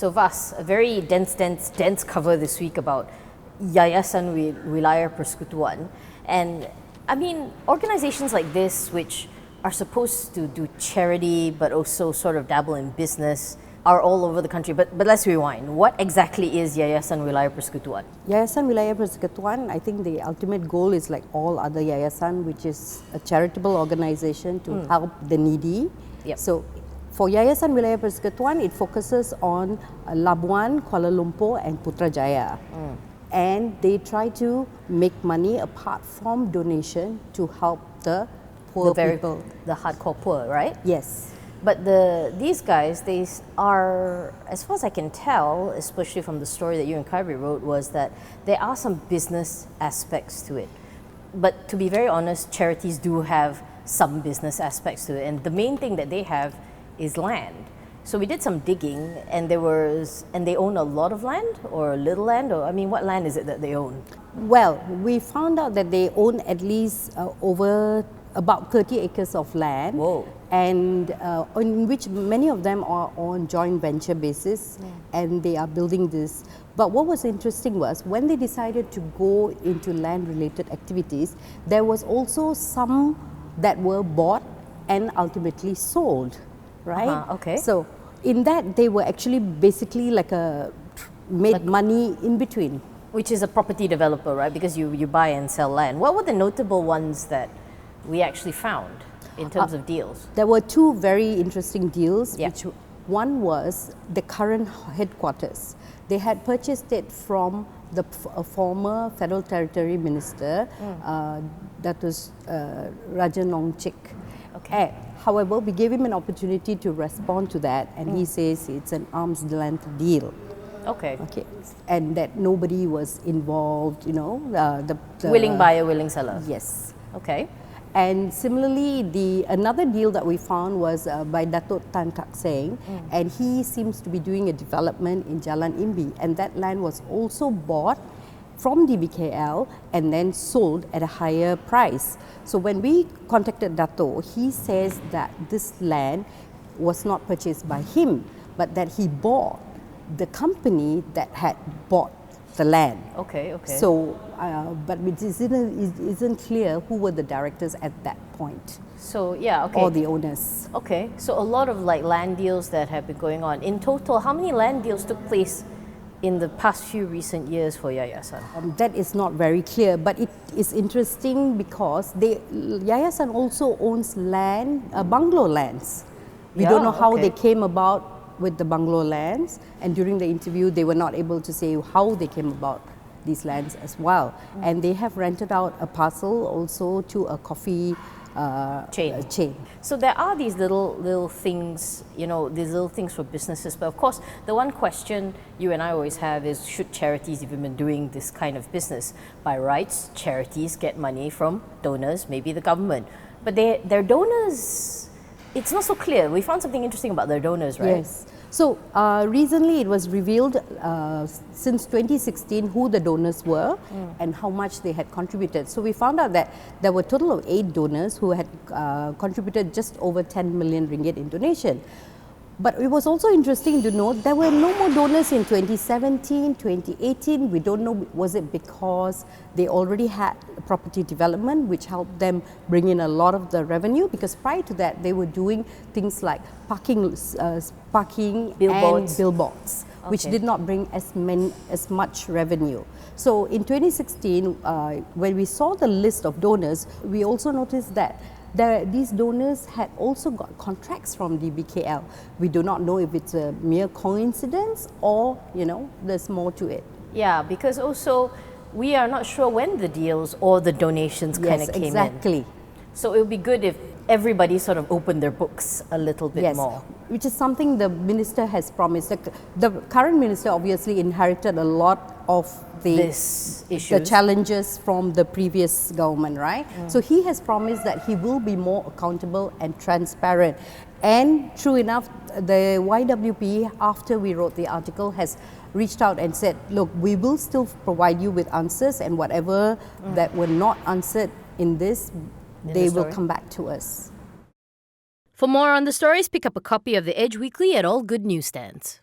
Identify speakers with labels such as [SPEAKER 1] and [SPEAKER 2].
[SPEAKER 1] So Vas, a very dense cover this week about Yayasan Wilayah Persekutuan. And I mean, organizations like this, which are supposed to do charity but also sort of dabble in business, are all over the country. But let's rewind. What exactly is Yayasan Wilayah Persekutuan?
[SPEAKER 2] Yayasan Wilayah Persekutuan, I think the ultimate goal is like all other yayasan, which is a charitable organization to help the needy.
[SPEAKER 1] Yep.
[SPEAKER 2] So for Yayasan Wilayah Persekutuan, it focuses on Labuan, Kuala Lumpur and Putrajaya. And they try to make money apart from donation to help the poor people.
[SPEAKER 1] The hardcore poor, right?
[SPEAKER 2] Yes.
[SPEAKER 1] But these guys, they are, as far as I can tell, especially from the story that you and Kyrie wrote, was that there are some business aspects to it. But to be very honest, charities do have some business aspects to it. And the main thing that they have is land. So we did some digging, and they own a lot of land or a little land, or I mean, what land is it that they own?
[SPEAKER 2] Well, we found out that they own at least over about 30 acres of land.
[SPEAKER 1] Whoa.
[SPEAKER 2] And in which many of them are on joint venture basis, and they are building this. But what was interesting was when they decided to go into land related activities, there was also some that were bought and ultimately sold, right?
[SPEAKER 1] Okay.
[SPEAKER 2] So in that they were actually basically like money in between.
[SPEAKER 1] Which is a property developer, right? Because you buy and sell land. What were the notable ones that we actually found in terms of deals?
[SPEAKER 2] There were two very interesting deals.
[SPEAKER 1] Yeah.
[SPEAKER 2] Which one was the current headquarters. They had purchased it from a former Federal Territory Minister, that was Raja Nongchik.
[SPEAKER 1] Okay.
[SPEAKER 2] However, we gave him an opportunity to respond to that, and he says it's an arm's length deal.
[SPEAKER 1] Okay.
[SPEAKER 2] Okay, and that nobody was involved. You know, the
[SPEAKER 1] Willing buyer, willing seller.
[SPEAKER 2] Yes.
[SPEAKER 1] Okay.
[SPEAKER 2] And similarly, another deal that we found was by Datuk Tan Kak Seng, and he seems to be doing a development in Jalan Imbi, and that land was also bought from DBKL and then sold at a higher price. So when we contacted Dato, he says that this land was not purchased by him, but that he bought the company that had bought the land.
[SPEAKER 1] Okay.
[SPEAKER 2] So, but it isn't clear who were the directors at that point.
[SPEAKER 1] So yeah, okay.
[SPEAKER 2] Or the owners.
[SPEAKER 1] Okay, so a lot of like land deals that have been going on. In total, how many land deals took place in the past few recent years for Yayasan?
[SPEAKER 2] That is not very clear, but it is interesting because Yayasan also owns land, bungalow lands. We don't know how they came about with the bungalow lands, and during the interview they were not able to say how they came about these lands as well. And they have rented out a parcel also to a coffee chain.
[SPEAKER 1] So there are these little things, these little things for businesses. But of course, the one question you and I always have is, should charities even be doing this kind of business? By rights, charities get money from donors, maybe the government. But their donors, it's not so clear. We found something interesting about their donors, right?
[SPEAKER 2] Yes. So recently it was revealed since 2016 who the donors were and how much they had contributed. So we found out that there were a total of 8 donors who had contributed just over 10 million ringgit in donation. But it was also interesting to note there were no more donors in 2017, 2018. We don't know, was it because they already had property development which helped them bring in a lot of the revenue, because prior to that they were doing things like parking
[SPEAKER 1] billboards.
[SPEAKER 2] and billboards, which did not bring as much revenue. So in 2016, when we saw the list of donors, we also noticed that these donors had also got contracts from DBKL. We do not know if it's a mere coincidence or, there's more to it.
[SPEAKER 1] Yeah, because also we are not sure when the deals or the donations kind of came in.
[SPEAKER 2] Exactly.
[SPEAKER 1] So it would be good if everybody sort of opened their books a little bit more.
[SPEAKER 2] Which is something the minister has promised. The current minister obviously inherited a lot of the challenges from the previous government, right? So he has promised that he will be more accountable and transparent. And true enough, the YWP, after we wrote the article, has reached out and said, look, we will still provide you with answers, and whatever that were not answered in this, they will come back to us.
[SPEAKER 1] For more on the stories, pick up a copy of The Edge Weekly at all good newsstands.